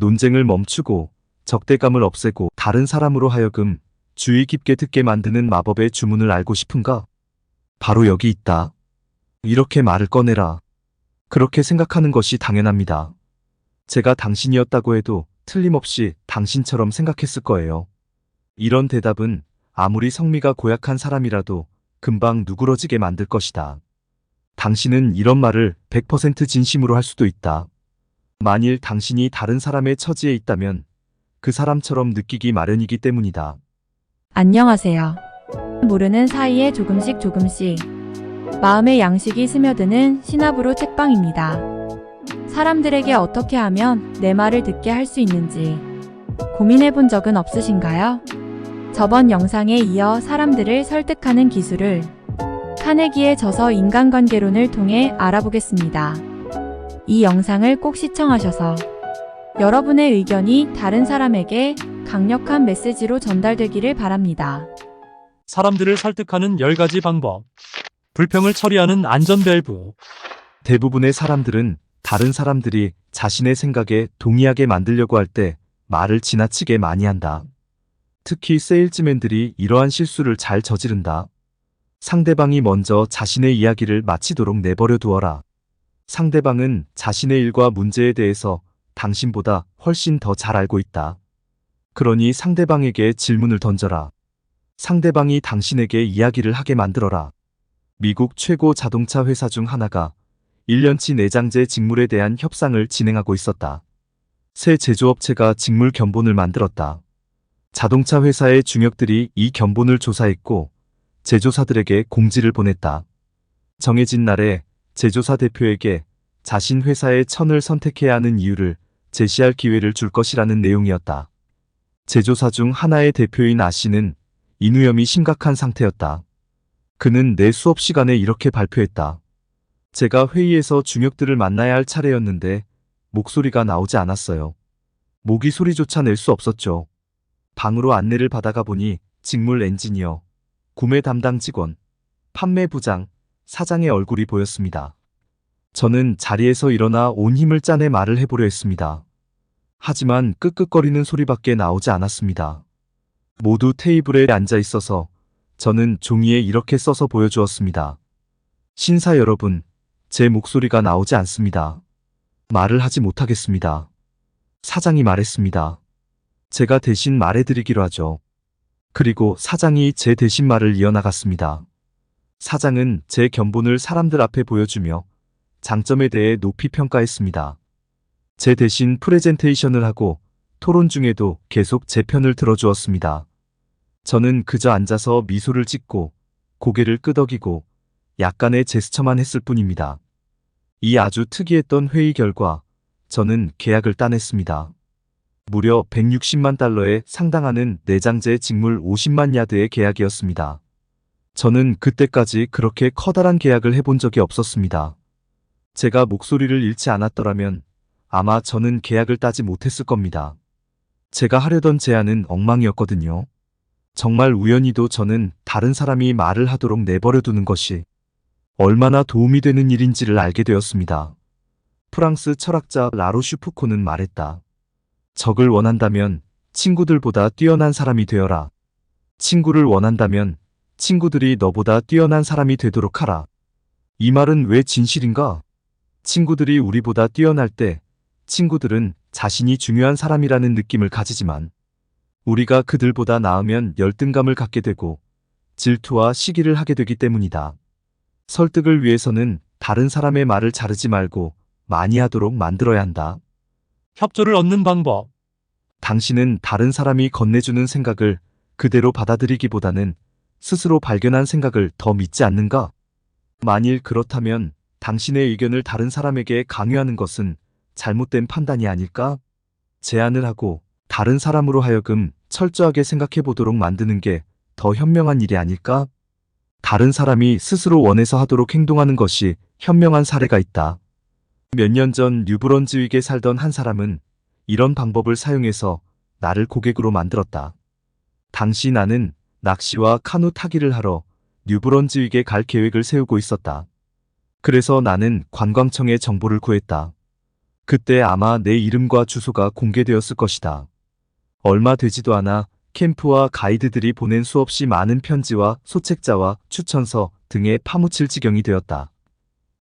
논쟁을 멈추고 적대감을 없애고 다른 사람으로 하여금 주의 깊게 듣게 만드는 마법의 주문을 알고 싶은가? 바로 여기 있다. 이렇게 말을 꺼내라. 그렇게 생각하는 것이 당연합니다. 제가 당신이었다고 해도 틀림없이 당신처럼 생각했을 거예요. 이런 대답은 아무리 성미가 고약한 사람이라도 금방 누그러지게 만들 것이다. 당신은 이런 말을 100% 진심으로 할 수도 있다. 만일 당신이 다른 사람의 처지에 있다면 그 사람처럼 느끼기 마련이기 때문이다. 안녕하세요. 모르는 사이에 조금씩 마음의 양식이 스며드는 시나브로 책방입니다. 사람들에게 어떻게 하면 내 말을 듣게 할 수 있는지 고민해 본 적은 없으신가요? 저번 영상에 이어 사람들을 설득하는 기술을 카네기의 저서 인간관계론을 통해 알아보겠습니다. 이 영상을 꼭 시청하셔서 여러분의 의견이 다른 사람에게 강력한 메시지로 전달되기를 바랍니다. 사람들을 설득하는 10가지 방법. 불평을 처리하는 안전밸브. 대부분의 사람들은 다른 사람들이 자신의 생각에 동의하게 만들려고 할 때 말을 지나치게 많이 한다. 특히 세일즈맨들이 이러한 실수를 잘 저지른다. 상대방이 먼저 자신의 이야기를 마치도록 내버려 두어라. 상대방은 자신의 일과 문제에 대해서 당신보다 훨씬 더 잘 알고 있다. 그러니 상대방에게 질문을 던져라. 상대방이 당신에게 이야기를 하게 만들어라. 미국 최고 자동차 회사 중 하나가 1년치 내장재 직물에 대한 협상을 진행하고 있었다. 새 제조업체가 직물 견본을 만들었다. 자동차 회사의 중역들이 이 견본을 조사했고 제조사들에게 공지를 보냈다. 정해진 날에 제조사 대표에게 자신 회사의 천을 선택해야 하는 이유를 제시할 기회를 줄 것이라는 내용이었다. 제조사 중 하나의 대표인 아 씨는 인후염이 심각한 상태였다. 그는 내 수업 시간에 이렇게 발표했다. 제가 회의에서 중역들을 만나야 할 차례였는데 목소리가 나오지 않았어요. 모기 소리조차 낼 수 없었죠. 방으로 안내를 받아가 보니 직물 엔지니어, 구매 담당 직원, 판매 부장, 사장의 얼굴이 보였습니다. 저는 자리에서 일어나 온 힘을 짜내 말을 해보려 했습니다. 하지만 끄끄거리는 소리밖에 나오지 않았습니다. 모두 테이블에 앉아 있어서 저는 종이에 이렇게 써서 보여주었습니다. 신사 여러분, 제 목소리가 나오지 않습니다. 말을 하지 못하겠습니다. 사장이 말했습니다. 제가 대신 말해드리기로 하죠. 그리고 사장이 제 대신 말을 이어나갔습니다. 사장은 제 견본을 사람들 앞에 보여주며 장점에 대해 높이 평가했습니다. 제 대신 프레젠테이션을 하고 토론 중에도 계속 제 편을 들어주었습니다. 저는 그저 앉아서 미소를 짓고 고개를 끄덕이고 약간의 제스처만 했을 뿐입니다. 이 아주 특이했던 회의 결과 저는 계약을 따냈습니다. 무려 160만 달러에 상당하는 내장재 직물 50만 야드의 계약이었습니다. 저는 그때까지 그렇게 커다란 계약을 해본 적이 없었습니다. 제가 목소리를 잃지 않았더라면 아마 저는 계약을 따지 못했을 겁니다. 제가 하려던 제안은 엉망이었거든요. 정말 우연히도 저는 다른 사람이 말을 하도록 내버려 두는 것이 얼마나 도움이 되는 일인지를 알게 되었습니다. 프랑스 철학자 라로슈프코는 말했다. 적을 원한다면 친구들보다 뛰어난 사람이 되어라. 친구를 원한다면 친구들이 너보다 뛰어난 사람이 되도록 하라. 이 말은 왜 진실인가? 친구들이 우리보다 뛰어날 때 친구들은 자신이 중요한 사람이라는 느낌을 가지지만 우리가 그들보다 나으면 열등감을 갖게 되고 질투와 시기를 하게 되기 때문이다. 설득을 위해서는 다른 사람의 말을 자르지 말고 많이 하도록 만들어야 한다. 협조를 얻는 방법. 당신은 다른 사람이 건네주는 생각을 그대로 받아들이기보다는 스스로 발견한 생각을 더 믿지 않는가? 만일 그렇다면 당신의 의견을 다른 사람에게 강요하는 것은 잘못된 판단이 아닐까? 제안을 하고 다른 사람으로 하여금 철저하게 생각해 보도록 만드는 게 더 현명한 일이 아닐까? 다른 사람이 스스로 원해서 하도록 행동하는 것이 현명한 사례가 있다. 몇 년 전 뉴브런즈윅에 살던 한 사람은 이런 방법을 사용해서 나를 고객으로 만들었다. 당시 나는 낚시와 카누 타기를 하러 뉴브런즈윅에 갈 계획을 세우고 있었다. 그래서 나는 관광청에 정보를 구했다. 그때 아마 내 이름과 주소가 공개되었을 것이다. 얼마 되지도 않아 캠프와 가이드들이 보낸 수없이 많은 편지와 소책자와 추천서 등에 파묻힐 지경이 되었다.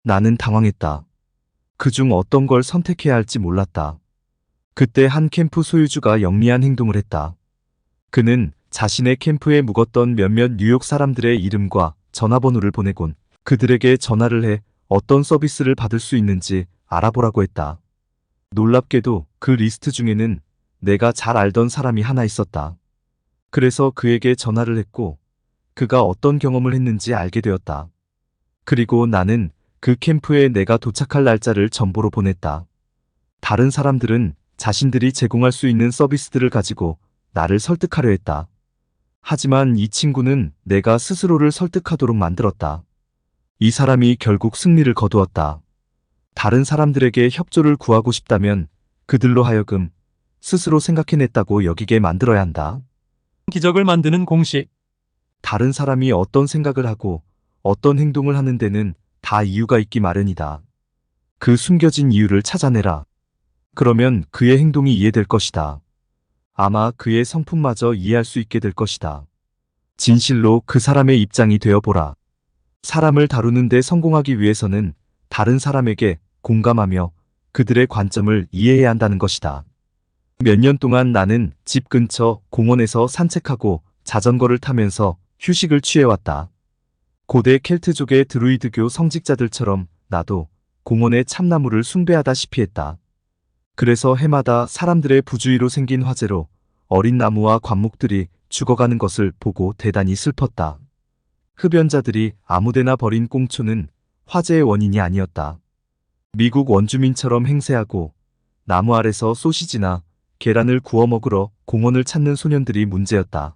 나는 당황했다. 그중 어떤 걸 선택해야 할지 몰랐다. 그때 한 캠프 소유주가 영리한 행동을 했다. 그는 자신의 캠프에 묵었던 몇몇 뉴욕 사람들의 이름과 전화번호를 보내곤 그들에게 전화를 해 어떤 서비스를 받을 수 있는지 알아보라고 했다. 놀랍게도 그 리스트 중에는 내가 잘 알던 사람이 하나 있었다. 그래서 그에게 전화를 했고 그가 어떤 경험을 했는지 알게 되었다. 그리고 나는 그 캠프에 내가 도착할 날짜를 전보로 보냈다. 다른 사람들은 자신들이 제공할 수 있는 서비스들을 가지고 나를 설득하려 했다. 하지만 이 친구는 내가 스스로를 설득하도록 만들었다. 이 사람이 결국 승리를 거두었다. 다른 사람들에게 협조를 구하고 싶다면 그들로 하여금 스스로 생각해냈다고 여기게 만들어야 한다. 기적을 만드는 공식. 다른 사람이 어떤 생각을 하고 어떤 행동을 하는 데는 다 이유가 있기 마련이다. 그 숨겨진 이유를 찾아내라. 그러면 그의 행동이 이해될 것이다. 아마 그의 성품마저 이해할 수 있게 될 것이다. 진실로 그 사람의 입장이 되어보라. 사람을 다루는데 성공하기 위해서는 다른 사람에게 공감하며 그들의 관점을 이해해야 한다는 것이다. 몇 년 동안 나는 집 근처 공원에서 산책하고 자전거를 타면서 휴식을 취해왔다. 고대 켈트족의 드루이드교 성직자들처럼 나도 공원의 참나무를 숭배하다시피 했다. 그래서 해마다 사람들의 부주의로 생긴 화재로 어린 나무와 관목들이 죽어가는 것을 보고 대단히 슬펐다. 흡연자들이 아무데나 버린 꽁초는 화재의 원인이 아니었다. 미국 원주민처럼 행세하고 나무 아래서 소시지나 계란을 구워 먹으러 공원을 찾는 소년들이 문제였다.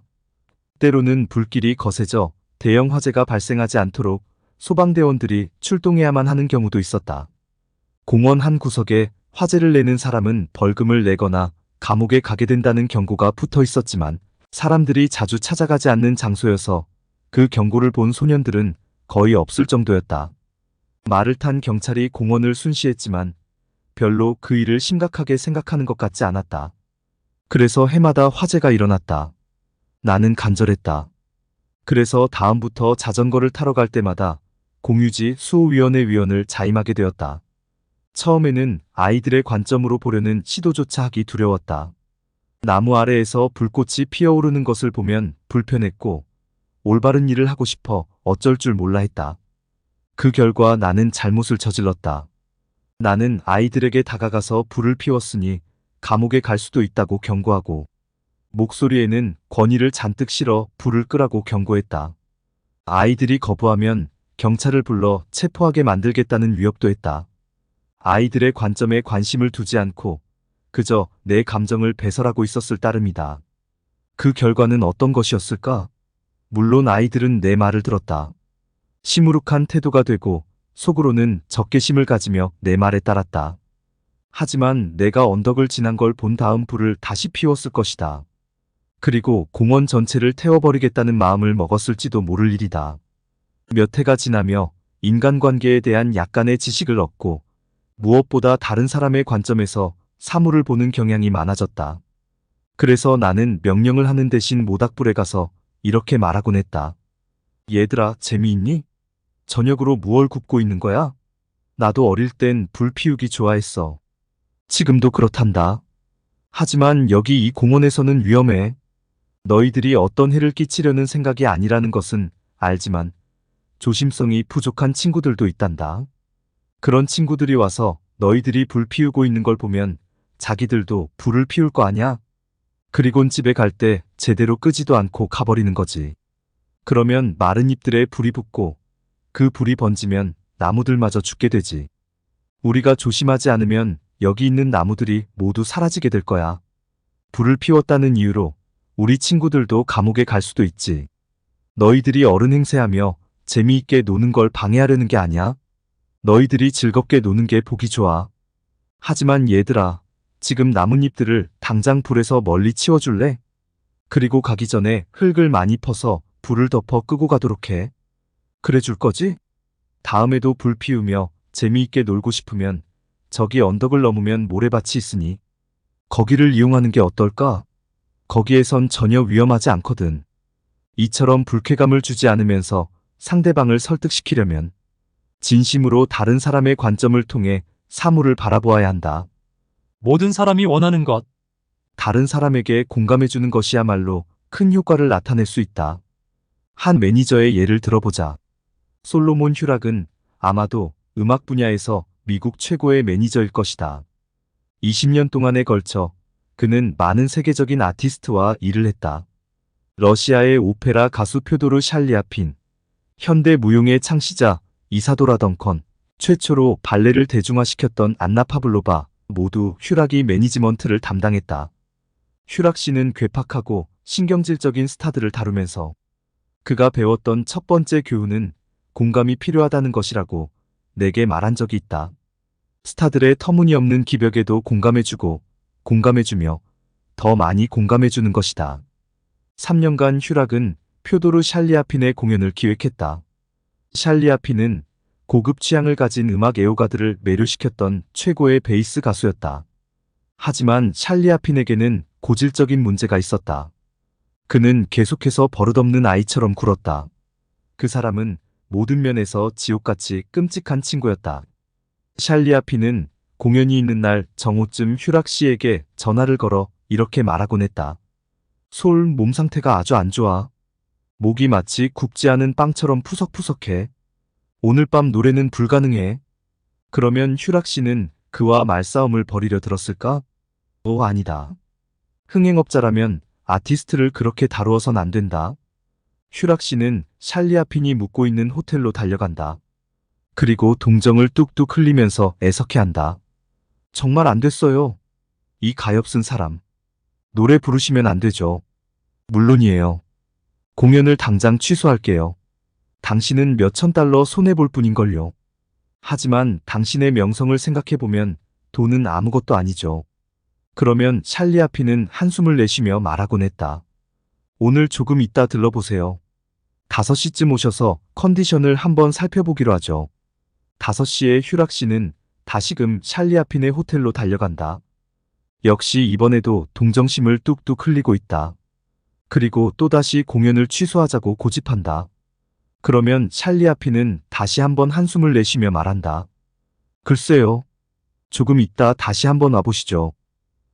때로는 불길이 거세져 대형 화재가 발생하지 않도록 소방대원들이 출동해야만 하는 경우도 있었다. 공원 한 구석에 화재를 내는 사람은 벌금을 내거나 감옥에 가게 된다는 경고가 붙어 있었지만 사람들이 자주 찾아가지 않는 장소여서 그 경고를 본 소년들은 거의 없을 정도였다. 말을 탄 경찰이 공원을 순시했지만 별로 그 일을 심각하게 생각하는 것 같지 않았다. 그래서 해마다 화재가 일어났다. 나는 간절했다. 그래서 다음부터 자전거를 타러 갈 때마다 공유지 수호위원회 위원을 자임하게 되었다. 처음에는 아이들의 관점으로 보려는 시도조차 하기 두려웠다. 나무 아래에서 불꽃이 피어오르는 것을 보면 불편했고 올바른 일을 하고 싶어 어쩔 줄 몰라 했다. 그 결과 나는 잘못을 저질렀다. 나는 아이들에게 다가가서 불을 피웠으니 감옥에 갈 수도 있다고 경고하고 목소리에는 권위를 잔뜩 실어 불을 끄라고 경고했다. 아이들이 거부하면 경찰을 불러 체포하게 만들겠다는 위협도 했다. 아이들의 관점에 관심을 두지 않고 그저 내 감정을 배설하고 있었을 따름이다. 그 결과는 어떤 것이었을까? 물론 아이들은 내 말을 들었다. 시무룩한 태도가 되고 속으로는 적개심을 가지며 내 말에 따랐다. 하지만 내가 언덕을 지난 걸 본 다음 불을 다시 피웠을 것이다. 그리고 공원 전체를 태워버리겠다는 마음을 먹었을지도 모를 일이다. 몇 해가 지나며 인간관계에 대한 약간의 지식을 얻고 무엇보다 다른 사람의 관점에서 사물을 보는 경향이 많아졌다. 그래서 나는 명령을 하는 대신 모닥불에 가서 이렇게 말하곤 했다. 얘들아, 재미있니? 저녁으로 무얼 굽고 있는 거야? 나도 어릴 땐 불 피우기 좋아했어. 지금도 그렇단다. 하지만 여기 이 공원에서는 위험해. 너희들이 어떤 해를 끼치려는 생각이 아니라는 것은 알지만 조심성이 부족한 친구들도 있단다. 그런 친구들이 와서 너희들이 불 피우고 있는 걸 보면 자기들도 불을 피울 거 아냐? 그리곤 집에 갈 때 제대로 끄지도 않고 가버리는 거지. 그러면 마른 잎들에 불이 붙고 그 불이 번지면 나무들마저 죽게 되지. 우리가 조심하지 않으면 여기 있는 나무들이 모두 사라지게 될 거야. 불을 피웠다는 이유로 우리 친구들도 감옥에 갈 수도 있지. 너희들이 어른 행세하며 재미있게 노는 걸 방해하려는 게 아니야. 너희들이 즐겁게 노는 게 보기 좋아. 하지만 얘들아, 지금 나뭇잎들을 당장 불에서 멀리 치워줄래? 그리고 가기 전에 흙을 많이 퍼서 불을 덮어 끄고 가도록 해. 그래 줄 거지? 다음에도 불 피우며 재미있게 놀고 싶으면 저기 언덕을 넘으면 모래밭이 있으니 거기를 이용하는 게 어떨까? 거기에선 전혀 위험하지 않거든. 이처럼 불쾌감을 주지 않으면서 상대방을 설득시키려면 진심으로 다른 사람의 관점을 통해 사물을 바라보아야 한다. 모든 사람이 원하는 것. 다른 사람에게 공감해주는 것이야말로 큰 효과를 나타낼 수 있다. 한 매니저의 예를 들어보자. 솔로몬 휴락은 아마도 음악 분야에서 미국 최고의 매니저일 것이다. 20년 동안에 걸쳐 그는 많은 세계적인 아티스트와 일을 했다. 러시아의 오페라 가수 표도르 샬리아핀, 현대 무용의 창시자 이사도라 덩컨, 최초로 발레를 대중화시켰던 안나 파블로바, 모두 휴락이 매니지먼트를 담당했다. 휴락 씨는 괴팍하고 신경질적인 스타들을 다루면서 그가 배웠던 첫 번째 교훈은 공감이 필요하다는 것이라고 내게 말한 적이 있다. 스타들의 터무니없는 기벽에도 공감해주고 공감해주며 더 많이 공감해주는 것이다. 3년간 휴락은 표도르 샬리아핀의 공연을 기획했다. 샬리아핀은 고급 취향을 가진 음악 애호가들을 매료시켰던 최고의 베이스 가수였다. 하지만 샬리아핀에게는 고질적인 문제가 있었다. 그는 계속해서 버릇없는 아이처럼 굴었다. 그 사람은 모든 면에서 지옥같이 끔찍한 친구였다. 샬리아핀은 공연이 있는 날 정오쯤 휴락 씨에게 전화를 걸어 이렇게 말하곤 했다. 솔, 몸 상태가 아주 안 좋아. 목이 마치 굽지 않은 빵처럼 푸석푸석해. 오늘 밤 노래는 불가능해. 그러면 휴락 씨는 그와 말싸움을 벌이려 들었을까? 아니다. 흥행업자라면 아티스트를 그렇게 다루어선 안 된다. 휴락 씨는 샬리아핀이 묵고 있는 호텔로 달려간다. 그리고 동정을 뚝뚝 흘리면서 애석해한다. 정말 안 됐어요. 이 가엾은 사람. 노래 부르시면 안 되죠. 물론이에요. 공연을 당장 취소할게요. 당신은 몇천 달러 손해볼 뿐인걸요. 하지만 당신의 명성을 생각해보면 돈은 아무것도 아니죠. 그러면 샬리아핀은 한숨을 내쉬며 말하곤 했다. 오늘 조금 이따 들러보세요. 5시쯤 오셔서 컨디션을 한번 살펴보기로 하죠. 5시에 휴락 씨는 다시금 샬리아핀의 호텔로 달려간다. 역시 이번에도 동정심을 뚝뚝 흘리고 있다. 그리고 또다시 공연을 취소하자고 고집한다. 그러면 샬리아핀은 다시 한번 한숨을 내쉬며 말한다. 글쎄요. 조금 이따 다시 한번 와보시죠.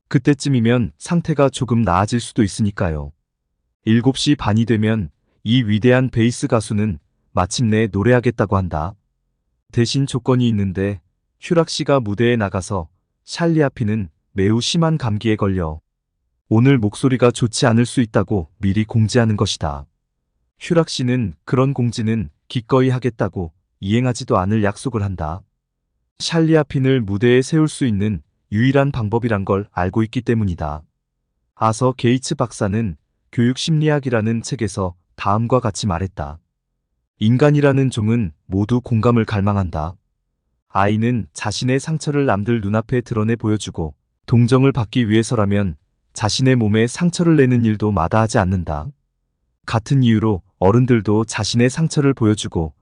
그때쯤이면 상태가 조금 나아질 수도 있으니까요. 7시 반이 되면 이 위대한 베이스 가수는 마침내 노래하겠다고 한다. 대신 조건이 있는데 휴락 씨가 무대에 나가서 샬리아핀은 매우 심한 감기에 걸려 오늘 목소리가 좋지 않을 수 있다고 미리 공지하는 것이다. 휴락 씨는 그런 공지는 기꺼이 하겠다고 이행하지도 않을 약속을 한다. 샬리아핀을 무대에 세울 수 있는 유일한 방법이란 걸 알고 있기 때문이다. 아서 게이츠 박사는 교육심리학이라는 책에서 다음과 같이 말했다. 인간이라는 종은 모두 공감을 갈망한다. 아이는 자신의 상처를 남들 눈앞에 드러내 보여주고 동정을 받기 위해서라면 자신의 몸에 상처를 내는 일도 마다하지 않는다. 같은 이유로 어른들도 자신의 상처를 보여주고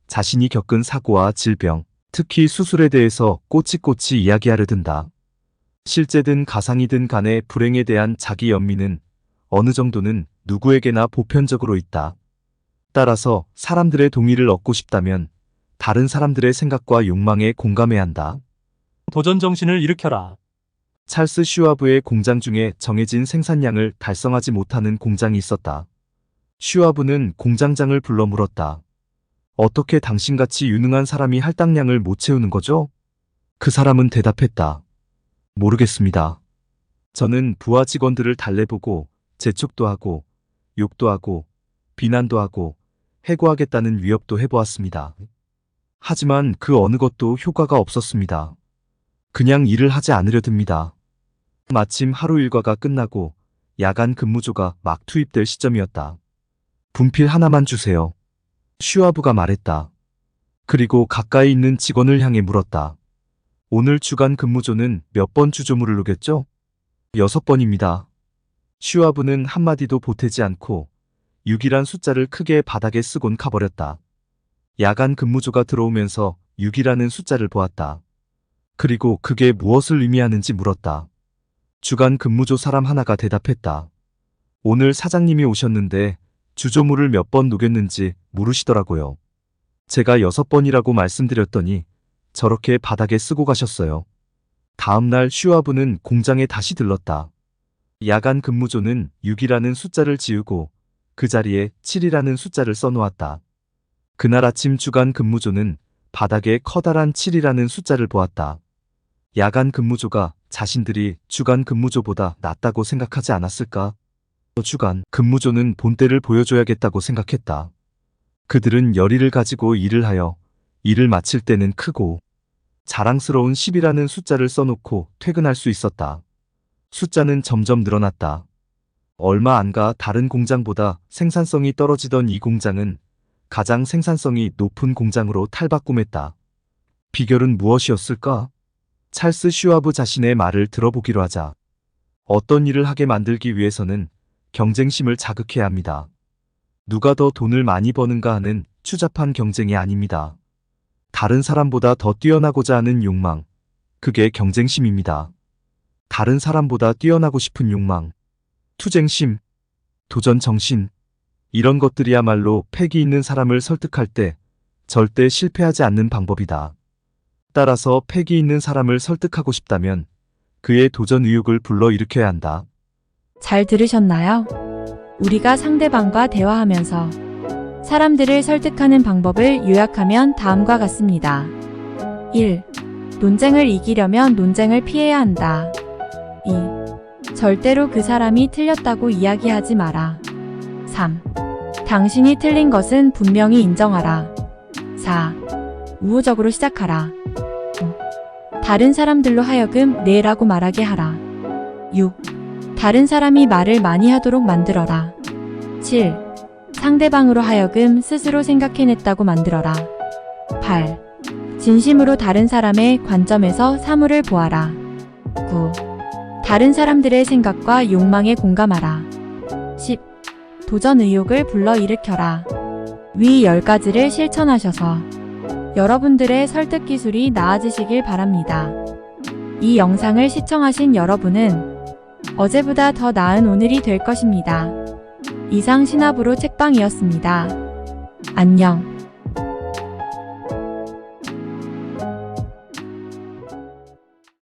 자신이 겪은 사고와 질병, 특히 수술에 대해서 꼬치꼬치 이야기하려 든다. 실제든 가상이든 간에 불행에 대한 자기 연민은 어느 정도는 누구에게나 보편적으로 있다. 따라서 사람들의 동의를 얻고 싶다면 다른 사람들의 생각과 욕망에 공감해야 한다. 도전 정신을 일으켜라. 찰스 슈와브의 공장 중에 정해진 생산량을 달성하지 못하는 공장이 있었다. 슈와브는 공장장을 불러 물었다. 어떻게 당신같이 유능한 사람이 할당량을 못 채우는 거죠? 그 사람은 대답했다. 모르겠습니다. 저는 부하 직원들을 달래보고 재촉도 하고 욕도 하고 비난도 하고 해고하겠다는 위협도 해보았습니다. 하지만 그 어느 것도 효과가 없었습니다. 그냥 일을 하지 않으려 듭니다. 마침 하루 일과가 끝나고 야간 근무조가 막 투입될 시점이었다. 분필 하나만 주세요. 슈와브가 말했다. 그리고 가까이 있는 직원을 향해 물었다. 오늘 주간 근무조는 몇 번 주조물을 누겼죠? 6번입니다. 슈와브는 한마디도 보태지 않고 6이란 숫자를 크게 바닥에 쓰곤 가버렸다. 야간 근무조가 들어오면서 6이라는 숫자를 보았다. 그리고 그게 무엇을 의미하는지 물었다. 주간 근무조 사람 하나가 대답했다. 오늘 사장님이 오셨는데 주조물을 몇 번 녹였는지 물으시더라고요. 제가 6번이라고 말씀드렸더니 저렇게 바닥에 쓰고 가셨어요. 다음날 슈와브는 공장에 다시 들렀다. 야간 근무조는 6이라는 숫자를 지우고 그 자리에 7이라는 숫자를 써놓았다. 그날 아침 주간 근무조는 바닥에 커다란 7이라는 숫자를 보았다. 야간 근무조가 자신들이 주간 근무조보다 낫다고 생각하지 않았을까? 주간 근무조는 본때를 보여줘야겠다고 생각했다. 그들은 열의를 가지고 일을 하여 일을 마칠 때는 크고 자랑스러운 10이라는 숫자를 써놓고 퇴근할 수 있었다. 숫자는 점점 늘어났다. 얼마 안 가 다른 공장보다 생산성이 떨어지던 이 공장은 가장 생산성이 높은 공장으로 탈바꿈했다. 비결은 무엇이었을까? 찰스 슈와브 자신의 말을 들어보기로 하자. 어떤 일을 하게 만들기 위해서는 경쟁심을 자극해야 합니다. 누가 더 돈을 많이 버는가 하는 추잡한 경쟁이 아닙니다. 다른 사람보다 더 뛰어나고자 하는 욕망, 그게 경쟁심입니다. 다른 사람보다 뛰어나고 싶은 욕망, 투쟁심, 도전 정신, 이런 것들이야말로 패기 있는 사람을 설득할 때 절대 실패하지 않는 방법이다. 따라서 패기 있는 사람을 설득하고 싶다면 그의 도전 의욕을 불러일으켜야 한다. 잘 들으셨나요? 우리가 상대방과 대화하면서 사람들을 설득하는 방법을 요약하면 다음과 같습니다. 1. 논쟁을 이기려면 논쟁을 피해야 한다. 2. 절대로 그 사람이 틀렸다고 이야기하지 마라. 3. 당신이 틀린 것은 분명히 인정하라. 4. 우호적으로 시작하라. 5. 다른 사람들로 하여금 네라고 말하게 하라. 6. 다른 사람이 말을 많이 하도록 만들어라. 7. 상대방으로 하여금 스스로 생각해냈다고 만들어라. 8. 진심으로 다른 사람의 관점에서 사물을 보아라. 9. 다른 사람들의 생각과 욕망에 공감하라. 10. 도전 의욕을 불러일으켜라. 위 10가지를 실천하셔서 여러분들의 설득 기술이 나아지시길 바랍니다. 이 영상을 시청하신 여러분은 어제보다 더 나은 오늘이 될 것입니다. 이상 신압으로 책방이었습니다. 안녕.